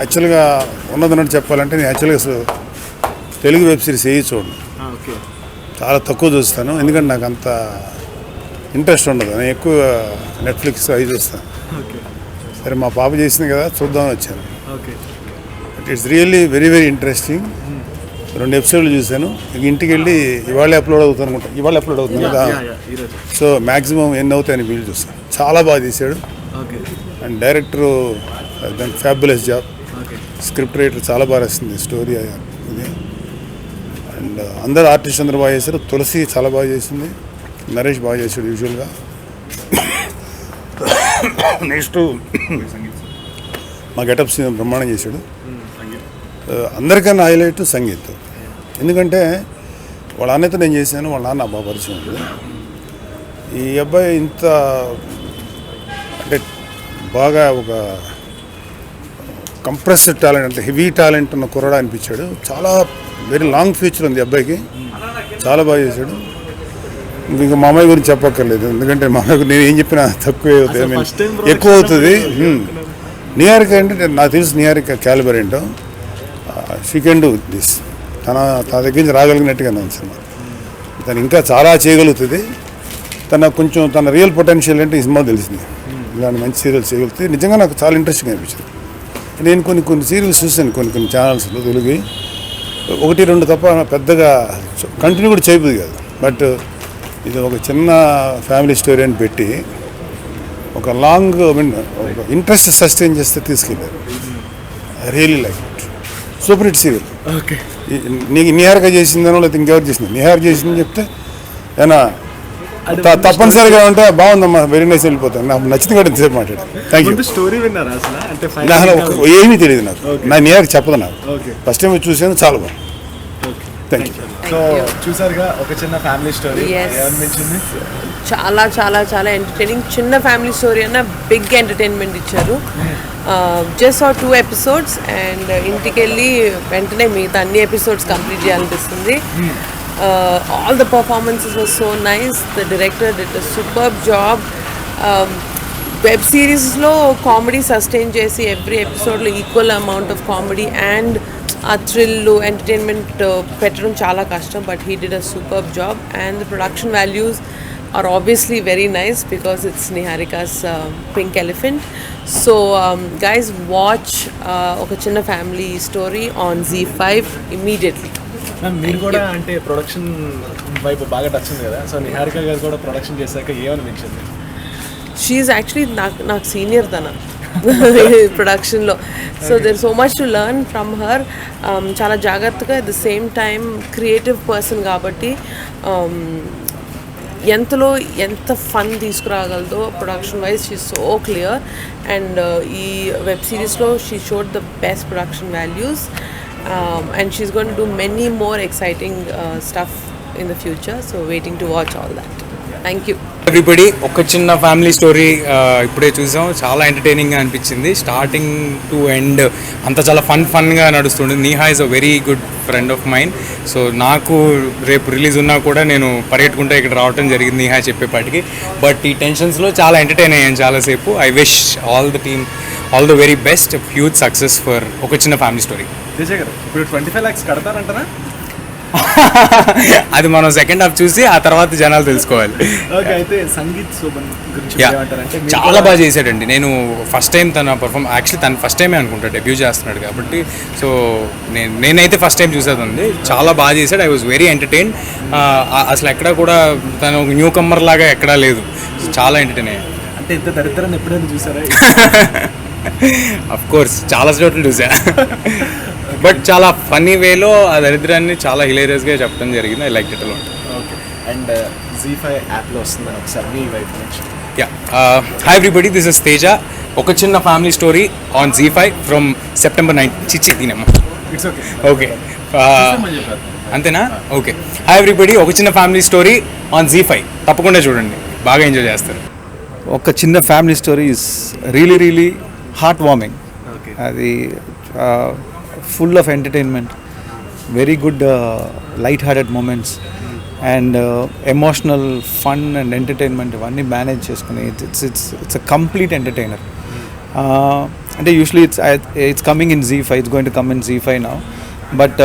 యాక్చువల్గా ఉన్నదన్నట్టు చెప్పాలంటే నేను యాక్చువల్గా తెలుగు వెబ్ సిరీస్ ఏవి చూడండి, చాలా తక్కువ చూస్తాను. ఎందుకంటే నాకు అంత ఇంట్రెస్ట్ ఉండదు. నేను ఎక్కువ నెట్ఫ్లిక్స్ అవి చూస్తాను. సరే మా పాప చేసింది కదా చూద్దామని వచ్చాను. It's really very very interesting. 2 ఎపిసోడ్లు చూశాను. ఇంటికి వెళ్ళి ఇవాళ అప్లోడ్ అవుతుంది అనుకుంటా. ఇవాళ అప్లోడ్ అవుతుంది కదా. సో మ్యాక్సిమం ఎన్ని అవుతాయని వీళ్ళు చూస్తాను. చాలా బాగా తీశాడు. అండ్ డైరెక్టరు దానికి ఫ్యాబులస్ జాబ్. స్క్రిప్ట్ రైటర్ చాలా బాగా రాసింది స్టోరీ ఇది. అండ్ అందరు ఆర్టిస్ట్ అందరూ బాగా చేశారు. తులసి చాలా బాగా చేసింది. నరేష్ బాగా చేశాడు యూజువల్గా. నెక్స్ట్ మా గెటప్స్ బ్రహ్మాండం చేశాడు. అందరికన్నా హైలైట్ సంగీత్. ఎందుకంటే వాళ్ళ అన్నతో నేను చేశాను, వాళ్ళ నాన్న బాగా పరిచయం ఉంది. ఈ అబ్బాయి ఇంత అంటే బాగా ఒక కంప్రెస్డ్ టాలెంట్, అంటే హెవీ టాలెంట్ ఉన్న కుర్రాడు అనిపించాడు. చాలా వెరీ లాంగ్ ఫ్యూచర్ ఉంది అబ్బాయికి. చాలా బాగా చేశాడు. ఇంకా మా అమ్మాయి గురించి చెప్పక్కర్లేదు, ఎందుకంటే మా అమ్మాయికి నేను ఏం చెప్పినా తక్కువే అవుతుంది, ఎక్కువ అవుతుంది. నిహారిక అంటే నాకు తెలుసు నిహారిక క్యాలిబర్ ఏంటో. She can do this. తన దగ్గర నుంచి రాగలిగినట్టుగా ఉంది సినిమా. తను ఇంకా చాలా చేయగలుగుతుంది. తన రియల్ పొటెన్షియల్ అంటే ఈ సినిమా తెలిసింది. ఇలాంటి మంచి సీరియల్స్ చేయగలుగుతుంది. నిజంగా నాకు చాలా ఇంట్రెస్టింగ్ అనిపించింది. నేను కొన్ని సీరియల్స్ చూసాను, కొన్ని ఛానల్స్లో తెలుగు 1-2 తప్ప పెద్దగా కంటిన్యూ కూడా చేయబోదు కాదు. బట్ ఇది ఒక చిన్న ఫ్యామిలీ స్టోరీ అని పెట్టి ఒక లాంగ్ ఒక ఇంట్రెస్ట్ సస్టైన్ చేస్తే తీసుకెళ్ళారు. I really like it. Super hit serial. నీకు నిహారిక చేసిందనో లేకపోతే ఇంకెవరు చేసింది, నిహార్ చేసిందని చెప్తే ఏనా తప్పనిసరిగా ఉంటే బాగుందమ్మా, వెరీ నైస్, వెళ్ళిపోతాను. నాకు నచ్చింది కూడా ఇంతసేపు మాట్లాడాను. Thank you. స్టోరీ ఏమీ తెలియదు నాకు. నా నిహారిక చెప్పదు నాకు. ఫస్ట్ టైం చూసాను, చాలా బాగుంది. Thank you. సో చూసారుగా ఒక చిన్న ఫ్యామిలీ స్టోరీ. ఏమనిపించింది? చాలా చాలా చాలా ఎంటర్టైనింగ్. చిన్న ఫ్యామిలీ స్టోరీ అన్న బిగ్ ఎంటర్టైన్మెంట్ ఇచ్చారు. జస్ట్ 2 ఎపిసోడ్స్ అండ్ ఇంటికి వెళ్ళి వెంటనే మిగతా అన్ని ఎపిసోడ్స్ కంప్లీట్ చేయాలనిపిస్తుంది. All the performances were so nice. The director did a superb job. Web series lo comedy sustain chesi every episode lo equal amount of comedy and a thrill entertainment petram chala kashtam, but he did a superb job. And the production values are obviously very nice because it's Niharika's Pink Elephant. So guys, watch oka chinna family story on ZEE5 immediately. మీరు కూడా అంటే production వైపు బాగా touch ఉంది కదా. So Niharika గారు కూడా production చేశాక ఏమనిపించింది? షీఈస్ యాక్చువల్లీ నాకు సీనియర్ తన ప్రొడక్షన్లో. So there so much to learn from her. చాలా జాగ్రత్తగా at the same time creative person కాబట్టి ఎంతలో ఎంత ఫన్ తీసుకురాగలదో production wise she so clear. And ఈ వెబ్ సిరీస్లో she showed the best production values. And she's going to do many more exciting stuff in the future, so waiting to watch all that. Thank you everybody. ఒక చిన్న family story ఇప్పుడే చూసాం. చాలా ఎంటర్టైనింగ్గా అనిపించింది. Starting to end అంతా చాలా ఫన్గా నడుస్తుంది. Neha is a very good friend of mind. So నాకు రేపు రిలీజ్ ఉన్నా కూడా నేను పరిగెట్టుకుంటే ఇక్కడ రావడం జరిగింది నీహా చెప్పేపాటికి. బట్ ఈ టెన్షన్స్లో చాలా ఎంటర్టైన్ అయ్యాను చాలాసేపు. I wish all the team all the very best, huge success for ఒక చిన్న ఫ్యామిలీ స్టోరీ. ఇప్పుడు 25 lakhs కడతారంటారా? అది మనం సెకండ్ హాఫ్ చూసి ఆ తర్వాత జనాలు తెలుసుకోవాలి. అయితే సంగీత్ శోభన్ గురించి చాలా బాగా చేశాడండి. నేను ఫస్ట్ టైం తన యాక్చువల్లీ తను ఫస్ట్ టైమే అనుకుంటా డెబ్యూ చేస్తున్నాడు కాబట్టి. సో నేనైతే ఫస్ట్ టైం చూసేది ఉంది. చాలా బాగా చేశాడు. I was very entertain. అసలు ఎక్కడా కూడా తను ఒక న్యూ కమ్మర్ లాగా ఎక్కడా లేదు. చాలా ఎంటర్టైన్ అయ్యాను. అంటే ఇంత దరిద్రాన్ని ఎప్పుడైనా చూసారా? అఫ్ కోర్స్ చాలా చోట్ల చూసా. బట్ చాలా ఫన్నీ వేలో ఆ దరిద్రాన్ని చాలా హిలేరియస్గా చెప్పడం జరిగింది. I like it a lot. Okay. And ZEE5 యాప్లో వస్తుందని ఒకసారి మీ వైపు నుంచి. Hi everybody, this is Teja. ఒక చిన్న family story on ZEE5 from September 9. దీనమ్మ ఇట్స్ ఓకే. ఓకే అంతేనా? ఓకే. హాయ్ ఎవ్రీబడి, ఒక చిన్న ఫ్యామిలీ స్టోరీ ఆన్ ZEE5 తప్పకుండా చూడండి, బాగా ఎంజాయ్ చేస్తారు. ఒక చిన్న family story is really heart warming. అది full of entertainment, very good light-hearted moments and emotional fun and entertainment ఇవన్నీ మేనేజ్ చేసుకుని ఇట్స్ అ కంప్లీట్ ఎంటర్టైనర్. అంటే usually it's coming in Z5, it's going to come in Z5 now, but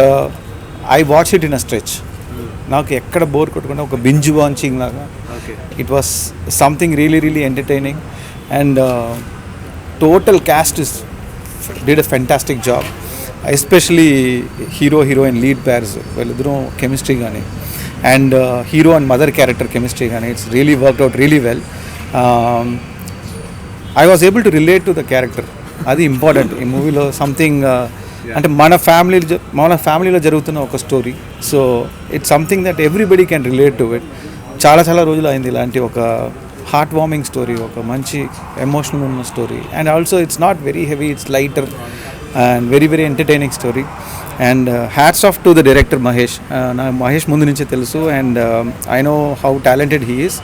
I watch it in a stretch. నాకు ఎక్కడ bore కొట్టకుండా ఒక binge watching లాగా it was something really entertaining, and total cast is did a fantastic job, especially heroine lead pairs వీళ్ళిద్దరూ chemistry కానీ, and hero and mother character chemistry కానీ it's really worked out really well. I was able to relate to the character, అది important ఈ మూవీలో. Something అంటే మన ఫ్యామిలీలో జరుగుతున్న ఒక story, so it's something that everybody can relate to it. చాలా రోజులు అయింది ఇలాంటి ఒక హార్ట్ వార్మింగ్ స్టోరీ, ఒక మంచి ఎమోషనల్ ఉన్న story, and also it's not very heavy, it's lighter and very entertaining story. And hats off to the director Mahesh. నాకు మహేష్ ముందు నుంచే తెలుసు, and I know how talented he is.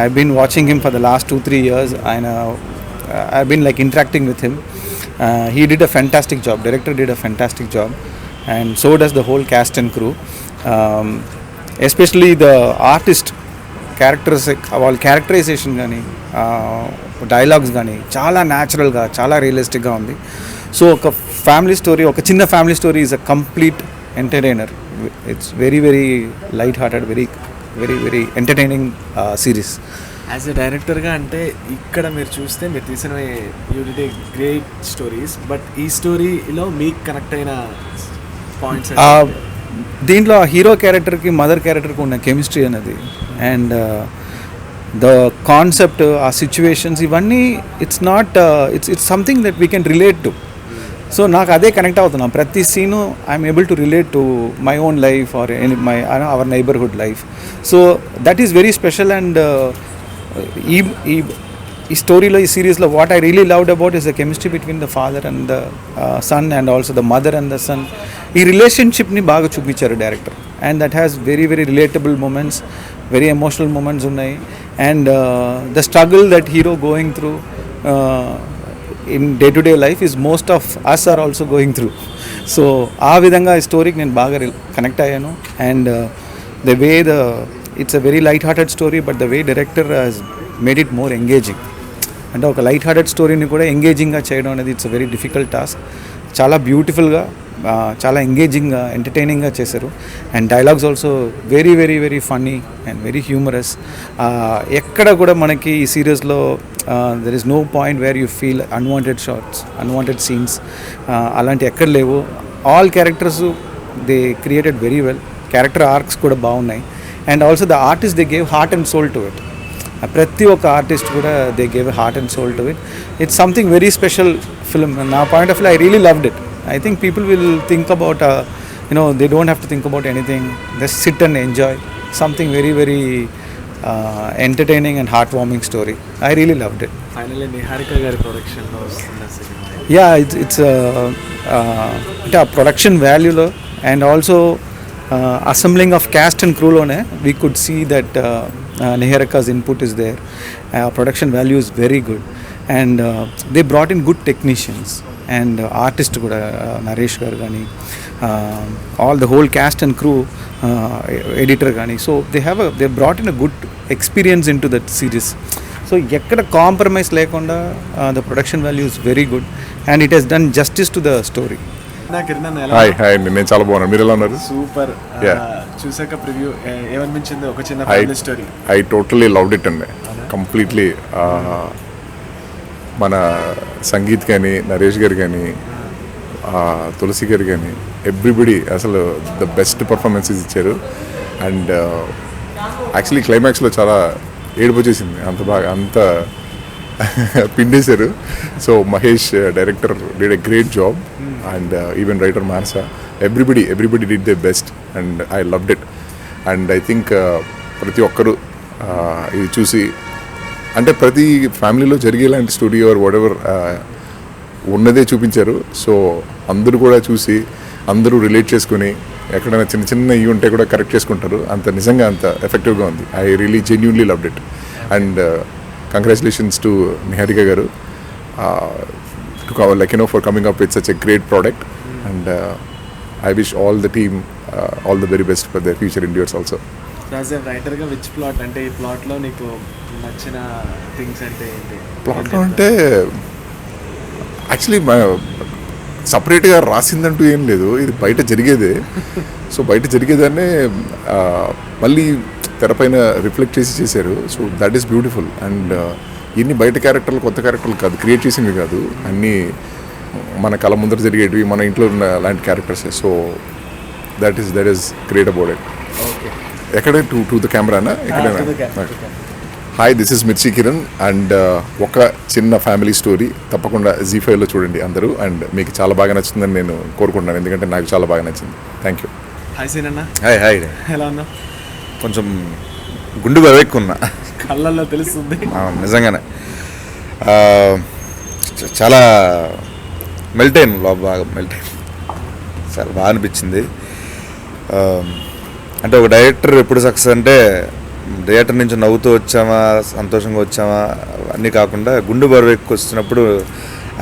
I been watching him for the last 2-3 years. I've been like interacting with him. He did a fantastic job. Director did a fantastic job, and so does the whole cast and crew. Especially the artist characters, వాళ్ళ characterisation కానీ dialogues కానీ చాలా న్యాచురల్గా చాలా రియలిస్టిక్గా ఉంది. So ఒక family story, ఒక చిన్న family story is a complete entertainer. It's very light hearted, very entertaining series. As a డైరెక్టర్గా అంటే ఇక్కడ మీరు చూస్తే మీరు తీసిన you did a great stories, but ఈ స్టోరీలో మీకు కనెక్ట్ అయిన పాయింట్స్ దీంట్లో హీరో క్యారెక్టర్కి మదర్ క్యారెక్టర్కి ఉన్న కెమిస్ట్రీ అనేది, అండ్ ద కాన్సెప్ట్, ఆ సిచ్యువేషన్స్, ఇవన్నీ it's something that we can relate to. So నాకు అదే కనెక్ట్ అవుతున్నాం. ప్రతి scene I'm able to relate to my own life or our neighbourhood life. So that is very special. And ఈ స్టోరీలో, ఈ సిరీస్లో what I really loved about is the chemistry between the father and the son, and also the mother and the son. ఈ రిలేషన్షిప్ని బాగా చూపించారు director, and that has very relatable moments, very emotional moments ఉన్నాయి. And the struggle that hero going through in day to day life is most of us are also going through. So ఆ విధంగా ఈ స్టోరీకి నేను బాగా కనెక్ట్ అయ్యాను. And the way it's a very light hearted story, but the way director has made it more engaging. అంటే ఒక light hearted స్టోరీని కూడా ఎంగేజింగ్గా చేయడం అనేది it's a very difficult task. చాలా బ్యూటిఫుల్గా, చాలా ఎంగేజింగ్గా, ఎంటర్టైనింగ్గా చేశారు. And dialogues also very funny and very humorous. ఎక్కడ కూడా మనకి ఈ సీరియస్లో there is no point where you feel unwanted shots, unwanted scenes అలాంటి ఎక్కడ లేవు. All characters they created very well. Character arcs కూడా బాగున్నాయి. And also the artist they gave heart and soul to it. ప్రతి ఒక్క ఆర్టిస్ట్ కూడా they gave heart and soul to it. It's something very special film. నా point of view I really loved it. I think people will think about, they don't have to think about anything. Just sit and enjoy something very entertaining and heartwarming story. I really loved it. Finally Niharika గారి ప్రొడక్షన్లో వస్తున్న cinema. Yeah, it's a production value, and also assembling of cast and crew lone we could see that Niharika's input is there. Production value is very good, and they brought in good technicians and artist kuda, Naresh garu gani, all the whole cast and crew, editor gani. So they brought in a good experience into that series. So ekkada compromise lekunda the production value is very good, and it has done justice to the story. Hi నేను చాలా బాగున్నాను. మీరు ఎలా ఉన్నారు? Super. చూసాక preview ఏమనిపించింది? ఒక చిన్న family story. I totally loved it అండి, కంప్లీట్లీ. మన సంగీత్ కానీ, నరేష్ గారు కానీ, తులసి గారు కానీ, ఎవ్రీబడి అసలు ద బెస్ట్ పర్ఫార్మెన్సెస్ ఇచ్చారు. అండ్ యాక్చువల్లీ క్లైమాక్స్లో చాలా ఏడుపు వచ్చేసింది, అంత బాగా అంత పిండేశారు. So Mahesh director did a great job, and even writer Manasa, everybody did the best, and I loved it. And I think ప్రతి ఒక్కరు ఇది చూసి, అంటే ప్రతి ఫ్యామిలీలో జరిగేలాంటి స్టోరీ ఆర్ వాటెవర్ ఉన్నదే చూపించారు. సో అందరూ కూడా చూసి అందరూ రిలేట్ చేసుకుని ఎక్కడైనా చిన్న చిన్న ఇవి ఉంటే కూడా కరెక్ట్ చేసుకుంటారు. అంత నిజంగా అంత ఎఫెక్టివ్గా ఉంది. I really genuinely loved it. And congratulations to Niharika గారు for coming up with such a great product. And I wish all the team all the very best for their future endeavors also. As a రైటర్గా which plot అంటే ఈ ప్లాట్లో నీకు నచ్చిన things అంటే ఏంటి? ప్లాట్లో అంటే actually సపరేట్గా రాసిందంటూ ఏం లేదు, ఇది బయట జరిగేదే. సో బయట జరిగేదాన్నే మళ్ళీ తెరపైన రిఫ్లెక్ట్ చేశారు. So that is beautiful. And ఇన్ని బయట క్యారెక్టర్లు, కొత్త క్యారెక్టర్లు కాదు, క్రియేట్ చేసినవి కాదు, అన్నీ మన కళ ముందర జరిగేటివి, మన ఇంట్లో ఉన్న లాంటి క్యారెక్టర్సే. So that is great about it. ఎక్కడ టు ద కెమెరానా? ఎక్కడైనా. హాయ్, దిస్ ఇస్ మిర్చి కిరణ్ అండ్ ఒక చిన్న ఫ్యామిలీ స్టోరీ తప్పకుండా ZEE5లో చూడండి అందరూ. అండ్ మీకు చాలా బాగా నచ్చుతుందని నేను కోరుకుంటున్నాను, ఎందుకంటే నాకు చాలా బాగా నచ్చింది. Thank you. Hi Seenanna, hi hi. ఎలా ఉన్నావు? కొంచెం గుండు బెవెక్కున్నా, కళ్ళల్లో తెలుస్తుంది. నిజంగానే చాలా మెల్ట్ అయ్యాను, బాగా మెల్ట్ అయ్యాను. చాలా బాగా అనిపించింది. అంటే ఒక డైరెక్టర్ ఎప్పుడు సక్సెస్ అంటే థియేటర్ నుంచి నవ్వుతూ వచ్చామా, సంతోషంగా వచ్చామా అన్నీ కాకుండా గుండు బరువెక్కి వచ్చినప్పుడు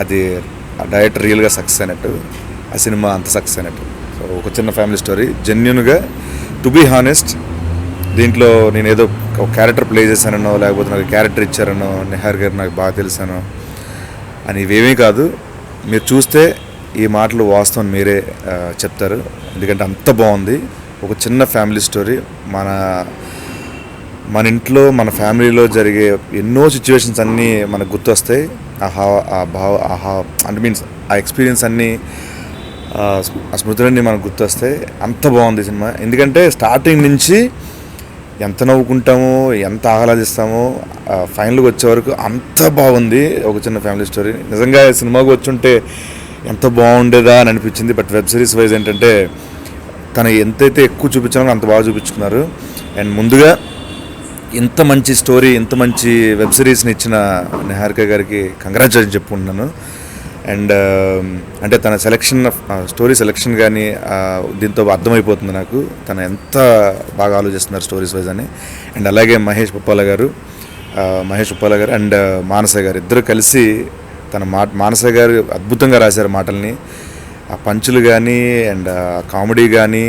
అది ఆ డైరెక్టర్ రియల్గా సక్సెస్ అయినట్టు, ఆ సినిమా అంత సక్సెస్ అయినట్టు. సో ఒక చిన్న ఫ్యామిలీ స్టోరీ, జెన్యున్గా, టు బీ హానెస్ట్, దీంట్లో నేను ఏదో ఒక క్యారెక్టర్ ప్లే చేశానో, లేకపోతే నాకు క్యారెక్టర్ ఇచ్చారనో, నిహార్ గారు నాకు బాగా తెలుసానో అని ఇవేమీ కాదు. మీరు చూస్తే ఈ మాటలు వాస్తవం మీరే చెప్తారు, ఎందుకంటే అంత బాగుంది. ఒక చిన్న ఫ్యామిలీ స్టోరీ, మన ఇంట్లో మన ఫ్యామిలీలో జరిగే ఎన్నో సిచ్యువేషన్స్ అన్నీ మనకు గుర్తొస్తాయి. అంటే మీన్స్ ఆ ఎక్స్పీరియన్స్ అన్నీ, ఆ స్మృతులన్నీ మనకు గుర్తొస్తాయి. అంత బాగుంది సినిమా. ఎందుకంటే స్టార్టింగ్ నుంచి ఎంత నవ్వుకుంటామో, ఎంత ఆహ్లాదిస్తామో, ఫైనల్కి వచ్చే వరకు అంత బాగుంది. ఒక చిన్న ఫ్యామిలీ స్టోరీ. నిజంగా సినిమాకి వచ్చుంటే ఎంత బాగుండేదా అని అనిపించింది. బట్ వెబ్ సిరీస్ వైజ్ ఏంటంటే తను ఎంతైతే ఎక్కువ చూపించాలో అంత బాగా చూపించుకున్నారు. అండ్ ముందుగా ఇంత మంచి స్టోరీ, ఇంత మంచి వెబ్ సిరీస్ని ఇచ్చిన నిహారిక గారికి కంగ్రాచులేషన్ చెప్పుకుంటున్నాను. అండ్ అంటే తన సెలెక్షన్, స్టోరీ సెలెక్షన్ కానీ దీంతో అర్థమైపోతుంది నాకు తను ఎంత బాగా ఆలోచిస్తున్నారు స్టోరీస్ వైజ్ అని. అండ్ అలాగే మహేష్ ఉప్పాల గారు అండ్ మానస గారు ఇద్దరు కలిసి మానస గారు అద్భుతంగా రాశారు మాటల్ని. ఆ పంచులు కానీ, అండ్ కామెడీ కానీ,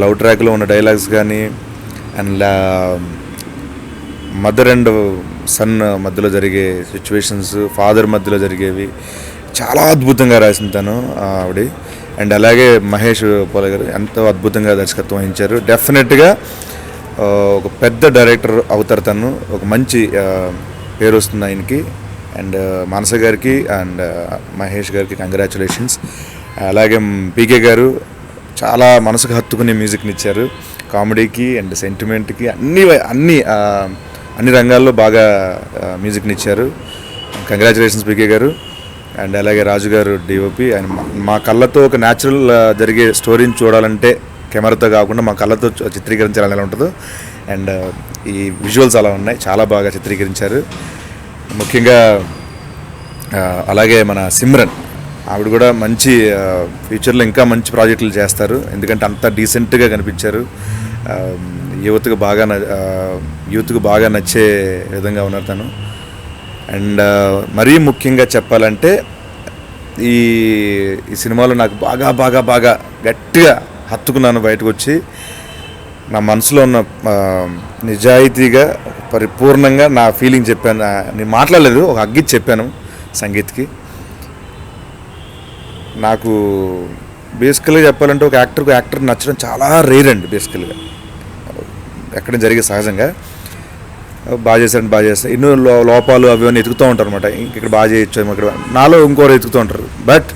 లవ్ ట్రాక్లో ఉన్న డైలాగ్స్ కానీ, అండ్ మదర్ అండ్ సన్ మధ్యలో జరిగే సిచ్యువేషన్స్, ఫాదర్ మధ్యలో జరిగేవి చాలా అద్భుతంగా రాసిన తను ఆవిడ. అండ్ అలాగే మహేష్ ఉప్పాల గారు ఎంతో అద్భుతంగా దర్శకత్వం వహించారు. డెఫినెట్గా ఒక పెద్ద డైరెక్టర్ అవుతారు తను, ఒక మంచి పేరు వస్తుంది ఆయనకి. అండ్ మానస గారికి అండ్ మహేష్ గారికి కంగ్రాచులేషన్స్. అలాగే పీకే గారు చాలా మనసుకు హత్తుకునే మ్యూజిక్ని ఇచ్చారు, కామెడీకి అండ్ సెంటిమెంట్కి అన్ని రంగాల్లో బాగా మ్యూజిక్ని ఇచ్చారు. కంగ్రాచులేషన్స్ పీకే గారు. అండ్ అలాగే రాజు గారు డిఓపి. ఆయన మా కళ్ళతో ఒక న్యాచురల్ జరిగే స్టోరీని చూడాలంటే కెమెరాతో కాకుండా మా కళ్ళతో చిత్రీకరించాలని ఎలా ఉంటుందో, అండ్ ఈ విజువల్స్ అలా ఉన్నాయి, చాలా బాగా చిత్రీకరించారు. ముఖ్యంగా అలాగే మన సిమ్రన్, ఆవిడ కూడా మంచి ఫ్యూచర్లో ఇంకా మంచి ప్రాజెక్టులు చేస్తారు, ఎందుకంటే అంత డీసెంట్గా కనిపించారు. యూత్కు బాగా నచ్చే విధంగా ఉన్నారు తను. అండ్ మరీ ముఖ్యంగా చెప్పాలంటే ఈ సినిమాలో నాకు బాగా గట్టిగా హత్తుకున్నాను. బయటకు వచ్చి నా మనసులో ఉన్న నిజాయితీగా పరిపూర్ణంగా నా ఫీలింగ్ చెప్పాను. నేను మాట్లాడలేదు, ఒక అగ్గిచ్చి చెప్పాను సంగీత్కి. నాకు బేసికల్గా చెప్పాలంటే ఒక యాక్టర్ నచ్చడం చాలా రేర్ అండి. బేసికల్గా ఎక్కడ జరిగే సహజంగా బాగా చేస్తారు, ఎన్నో లోపాలు అవి ఎతుకుతూ ఉంటారు అనమాట. ఇక్కడ బాగా చేయొచ్చు, ఇక్కడ నాలో ఇంకోరు ఎతుకుతూ ఉంటారు. బట్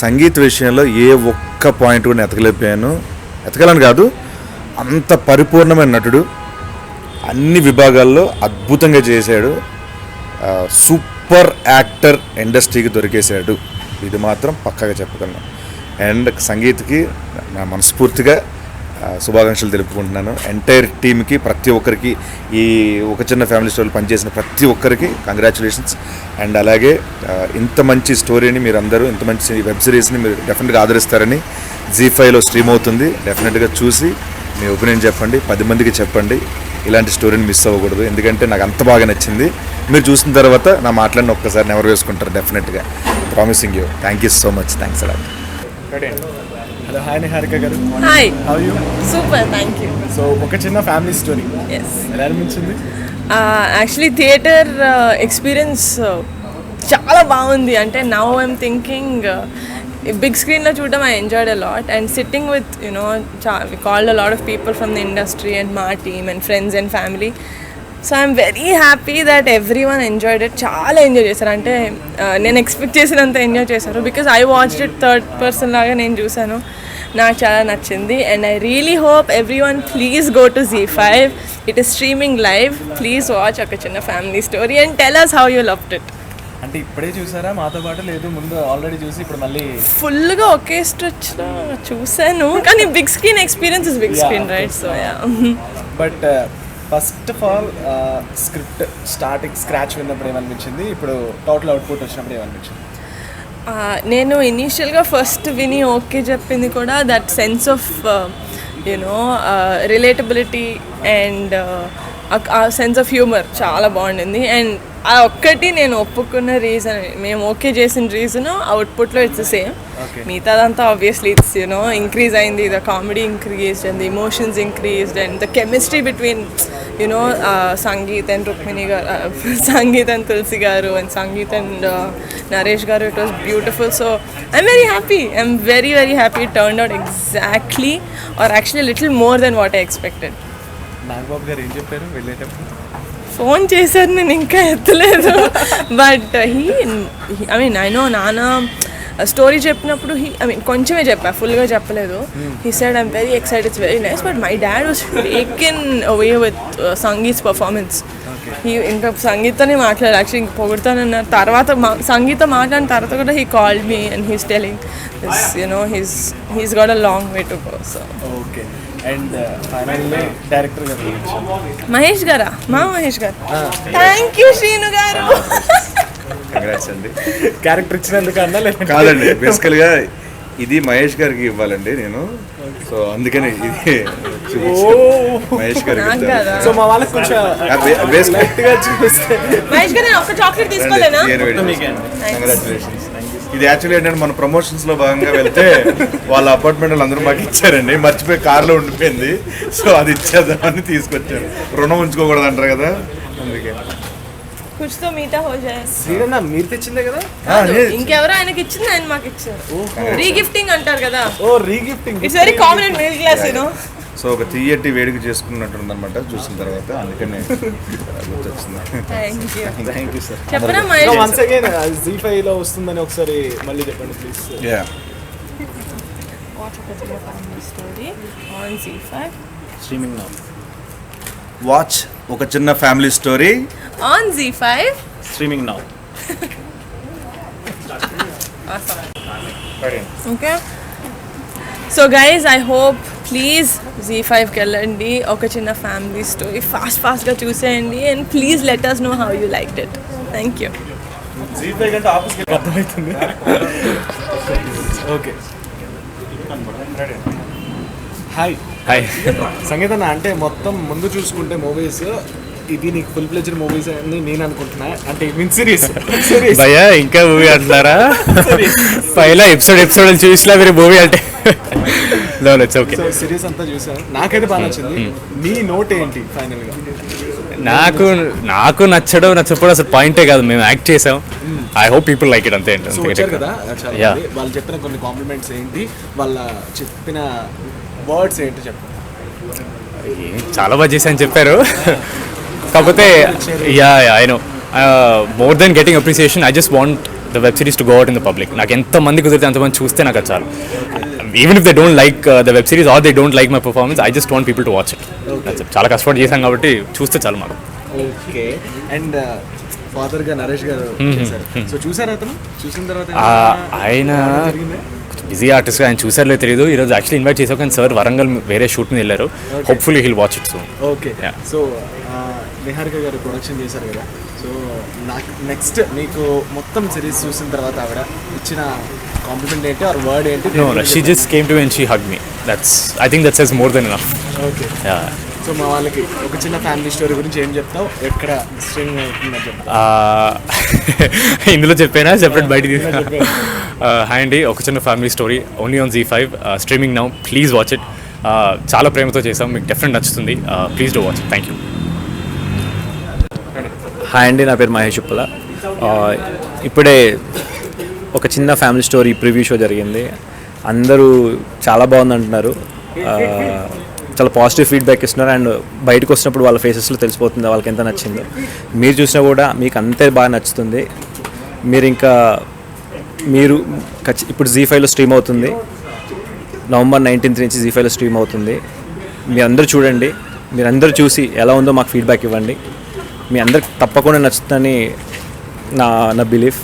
సంగీత విషయంలో ఏ ఒక్క పాయింట్ కూడా ఎతకలేని కాదు, అంత పరిపూర్ణమైన నటుడు, అన్ని విభాగాల్లో అద్భుతంగా చేశాడు. సూపర్ యాక్టర్ ఇండస్ట్రీకి దొరికేశాడు, ఇది మాత్రం పక్కాగా చెప్పగలను. అండ్ సంగీత్కి నా మనస్ఫూర్తిగా శుభాకాంక్షలు తెలుపుకుంటున్నాను. ఎంటైర్ టీమ్కి, ప్రతి ఒక్కరికి, ఈ ఒక చిన్న ఫ్యామిలీ స్టోరీలో పనిచేసిన ప్రతి ఒక్కరికి కంగ్రాచులేషన్స్. అండ్ అలాగే ఇంత మంచి స్టోరీని మీరు అందరూ, ఇంత మంచి వెబ్ సిరీస్ని మీరు డెఫినెట్గా ఆదరిస్తారని. ZEE5లో స్ట్రీమ్ అవుతుంది, డెఫినెట్గా చూసి మీ ఒపీనియన్ చెప్పండి, 10 మందికి చెప్పండి. ఇలాంటి స్టోరీని మిస్ అవ్వకూడదు, ఎందుకంటే నాకు అంత బాగా నచ్చింది. మీరు చూసిన తర్వాత నా మాటలన్నీ ఒక్కసారి నెవరు వేసుకుంటారు డెఫినెట్గా. Promising you. Thank you so much. Thanks a lot. Hello, hi Niharika గారు. Hi. How you? Super, thank you. So ఒక చిన్న ఫ్యామిలీ స్టోరీ, ఎస్. ఎలా అనిపించింది? యాక్చువల్లీ థియేటర్ ఎక్స్పీరియన్స్ చాలా బాగుంది. అంటే నౌ ఐఎమ్ థింకింగ్ బిగ్ స్క్రీన్లో చూడడం I enjoyed a lot and sitting with we called a lot of people from the industry and మా team and friends and family. So I'm very happy that every one enjoyed it. చాలా enjoy చేశారు. అంటే నేను expect చేసినంత enjoy చేశారు because I watched it third person లాగా నేను చూశాను. నాకు చాలా నచ్చింది and I really hope every one please go to ZEE5. It is streaming live. Please watch ఒక చిన్న family story and tell us how you loved it. అంటే ఇప్పుడే చూసారా మాతో పాటు, లేదు ముందు ఆల్రెడీ చూసి ఇప్పుడు మళ్ళీ ఫుల్గా ఒకే స్ట్రెచ్లో చూశాను కానీ big screen experience is big screen right. So yeah but first of all script starting scratch విన్నప్పుడు ఏమనిపించింది, ఇప్పుడు టోటల్ అవుట్పుట్ వచ్చినప్పుడు ఏమనిపించింది? నేను ఇనీషియల్గా ఫస్ట్ విని ఓకే చెప్పింది కూడా that sense of relatability and ఆ సెన్స్ ఆఫ్ హ్యూమర్ చాలా బాగుండింది. అండ్ ఆ ఒక్కటి నేను ఒప్పుకున్న రీజన్, మేము ఓకే చేసిన రీజన్ అవుట్పుట్లో ఇట్స్ సేమ్. మిగతాదంతా ఆబ్వియస్లీ ఇట్స్ ఇంక్రీజ్ అయింది. The comedy increased and the emotions increased and the chemistry between sangeet and Rukmini గారు, సంగీత్ అండ్ తులసి గారు and sangeet and Naresh garu. It was beautiful. So I'm very happy. I'm very very happy. It turned out exactly or actually little more then what I expected. Nagababu garu ఏం చెప్పారు వెళ్ళేటప్పుడు? Phone చేశారు, నేను ఇంకా ఎత్తలేదు. But I know నాన్న స్టోరీ చెప్పినప్పుడు కొంచెమే చెప్పా, ఫుల్గా చెప్పలేదు. He said I'm very excited, it's very nice. But my dad was taken away with Sangeet performance. ఇంకా సంగీతనే మాట్లాడారు యాక్చువల్లీ, ఇంక పొగుడుతానన్నారు. తర్వాత సంగీత మాట్లాడిన తర్వాత కూడా he called me and he's telling he's got a long way to go. So okay. And finally director గారు మహేష్ గారా? మా మహేష్ గారు. థ్యాంక్ యూ శ్రీను గారు. కంగ్రాట్స్ అండి. క్యారెక్టర్ ఇచ్చినందుకు అన్నా లేదు కాదండి, బేసికల్గా ఇది మహేష్ గారికి ఇవ్వాలండి నేను, సో అందుకని ఇది మహేష్ గారికి ఇచ్చాను. సో మా వాళ్ళకి కొంచెం గట్టిగా చూపిస్తే మహేష్ గారు నేను ఒక్క చాక్లెట్ తీసుకోలేనా? కంగ్రాచులేషన్స్. ఇది యాక్చువల్లీ ఏంటంటే మన ప్రమోషన్స్ లో భాగంగా వెళ్తే వాళ్ళ అపార్ట్మెంట్ వాళ్ళు అందరూ మాకు ఇచ్చారండి, మర్చిపోయి కార్లో ఉండిపోయింది. సో అది ఇచ్చేద్దామని తీసుకొచ్చారు. రుణం ఉంచుకోకూడదు అంటారు కదా, అందుకే. కుచ్ తో మీఠా హో జాయే. శ్రీరన్న మీరు తెచ్చిందే కదా? ఇంకెవరో ఆయనకి ఇచ్చింది, ఆయన మాకు ఇచ్చారు. రీగిఫ్టింగ్ అంటారు కదా. Oh regifting. It's very common in middle class so ఒక తీయటి వేడుక చేసుకున్నట్టుంది అనమాట చూసిన తర్వాత, అందుకనే గుర్తొచ్చింది. Thank you sir. చెప్పరా మహేష్? వన్స్ అగైన్ ZEE5 లో వస్తుందని ఒకసారి మళ్ళీ చెప్పండి please. Yeah, story on ZEE5 streaming now. Watch ఒక చిన్న family story on ZEE5 streaming now. Okay. So guys, I hope please ZEE5కి వెళ్ళండి. ఒక చిన్న ఫ్యామిలీ స్టోరీ ఫాస్ట్గా చూసేయండి and please let us know how you liked it. Thank you. ZEE5 కంటే ఆఫీస్కి అర్థమవుతుంది. ఓకే. Hi hi. సంగీతన్న, అంటే మొత్తం ముందు చూసుకుంటే మూవీస్ ఇది నీకు ఫుల్ ప్లెజర్ మూవీస్ అని నేను అనుకుంటున్నా. అంటే మీన్ సిరీస్ భయ్యా ఇంకా మూవీ అంటున్నారా? పైలా ఎపిసోడ్ చూసినా మీరు మూవీ అంటే ఓకే. సో సిరీస్ అంతా చూసాను, నాకైతే బాగా నచ్చింది. మీ నోట్ ఏంటి ఫైనల్ గా? నాకు నచ్చకపోవడం అసలు పాయింటే కాదు, మేము యాక్ట్ చేసాం. I hope people like it అంతే. సో వచ్చారు కదా చాలా మంది, వాళ్ళు చెప్పిన కొన్ని కాంప్లిమెంట్స్ ఏంటి, వాళ్ళ చెప్పిన వర్డ్స్ ఏంటి చెప్పండి. చాలా బాగా చేశాను చెప్పారు. కాకపోతే I know more then getting appreciation, I just want the web series to go out in the public. నాకు ఎంతమంది కుదిరితే అంతమంది చూస్తే నాకు అది చాలు. Even if they don't like the web series or they don't like my performance, I just want people to watch it. చాలా కష్టపడి చేశాం కాబట్టి చూస్తే చాలు మాకు. ఓకే. అండ్ ఫాదర్ గా నరేష్ గారు చేశారు. సో చూసారా అతను? చూసిన తర్వాత ఆయన బిజీ ఆర్టిస్ట్, ఆయన చూసారో తెలియదు. ఈరోజు యాక్చువల్లీ ఇన్వైట్ చేసాం కానీ సార్ వరంగల్ వేరే షూట్ మీద వెళ్ళారు. Hopefully hill watch it soon. Okay. So Niharika గారు ప్రొడక్షన్ చేశారు కదా, సో నాకు నెక్స్ట్ మీకు మొత్తం సిరీస్ చూసిన తర్వాత ఆవిడ ఇచ్చిన కాంప్లిమెంట్ ఏంటి ఆర్ వర్డ్ ఏంటి? No, she just came to me and she hugged me. I think that says more than enough. Okay. Yeah. So మా వాళ్ళకి ఒక చిన్న ఫ్యామిలీ స్టోరీ గురించి ఏం చెప్తావు, ఎక్కడ స్ట్రీమింగ్ అవుతుందని చెప్తావు? ఇందులో చెప్పానా సెపరేట్ బయట హాయ్ అండి, ఒక చిన్న family story only on ZEE5 streaming now. Please watch it. చాలా ప్రేమతో చేసాం, మీకు డెఫినెట్ నచ్చుతుంది. Please do watch it. Thank you. Hi అండి, నా పేరు మహేష్ ఉప్పల. ఇప్పుడే ఒక చిన్న ఫ్యామిలీ స్టోరీ ప్రివ్యూ షో జరిగింది. అందరూ చాలా బాగుంది అంటున్నారు. చాలా పాజిటివ్ ఫీడ్బ్యాక్ ఇస్తున్నారు. అండ్ బయటకు వచ్చినప్పుడు వాళ్ళ ఫేసెస్లో తెలిసిపోతుంది వాళ్ళకి ఎంత నచ్చిందో. మీరు చూసినా కూడా మీకు అంతే బాగా నచ్చుతుంది. మీరు ఇప్పుడు జీ5లో స్ట్రీమ్ అవుతుంది. November 19th నుంచి జీ5లో స్ట్రీమ్ అవుతుంది. మీరందరూ చూడండి. మీరందరూ చూసి ఎలా ఉందో మాకు ఫీడ్బ్యాక్ ఇవ్వండి. మీ అందరికి తప్పకుండా నచ్చుతుందని నా belief.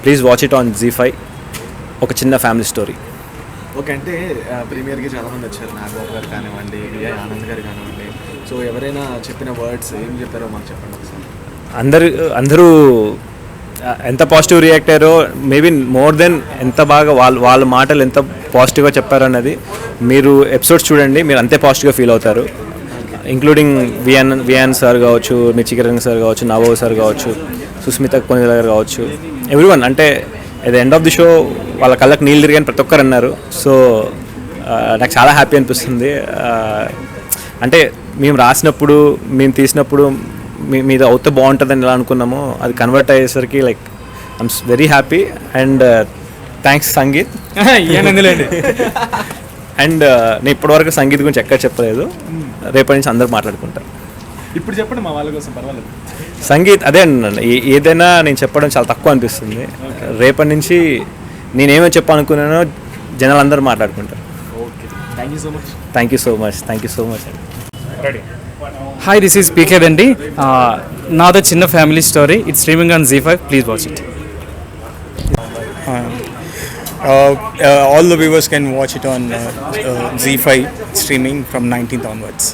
Please watch it on ZEE5. ఒక చిన్న ఫ్యామిలీ స్టోరీ. ఓకే, అంటే ప్రీమియర్కి చాలామంది వచ్చారు. నాగబాబు గారు కానివ్వండి, విజయ్ ఆనంద్ గారు కానివ్వండి. సో ఎవరైనా చెప్పిన వర్డ్స్ ఏం చెప్పారో మాకు చెప్పండి ఒకసారి. అందరూ ఎంత పాజిటివ్ రియాక్ట్ అయ్యారో, మేబీ మోర్ దెన్ ఎంత బాగా వాళ్ళ మాటలు ఎంత పాజిటివ్గా చెప్పారో అన్నది మీరు ఎపిసోడ్స్ చూడండి, మీరు అంతే పాజిటివ్గా ఫీల్ అవుతారు. ఇంక్లూడింగ్ వియాన్ సార్ కావచ్చు, మిర్చికిరణ్ సార్ కావచ్చు, నవో సార్ కావచ్చు, సుస్మిత కొనిదల గారు కావచ్చు, ఎవ్రీవన్. అంటే at the end of the show వాళ్ళ కళ్ళకి నీళ్ళు తిరిగాని ప్రతి ఒక్కరు అన్నారు. సో నాకు చాలా హ్యాపీ అనిపిస్తుంది. అంటే మేము రాసినప్పుడు, మేము తీసినప్పుడు మీద అవుతే బాగుంటుందని ఎలా అనుకున్నామో అది కన్వర్ట్ అయ్యేసరికి like I'm very happy. And thanks sangeet. And నేను ఇప్పటివరకు సంగీత్ గురించి ఎక్కడ చెప్పలేదు. రేపటి నుంచి అందరూ మాట్లాడుకుంటారు. ఇప్పుడు చెప్పండి మా వాళ్ళ కోసం, పర్వాలేదు. సంగీత్ అదే అండి, ఏదైనా నేను చెప్పడం చాలా తక్కువ అనిపిస్తుంది. రేపటి నుంచి నేనేమో చెప్పాలనుకున్నానో జనాలు అందరూ మాట్లాడుకుంటారు. Okay, thank you so much. Thank you so much. Thank you so much అండి. Hi, this is PK Dandi. Now the Chinna family story. It's streaming on Z5. Please watch it. All the viewers can watch it on Z5 streaming from 19th onwards.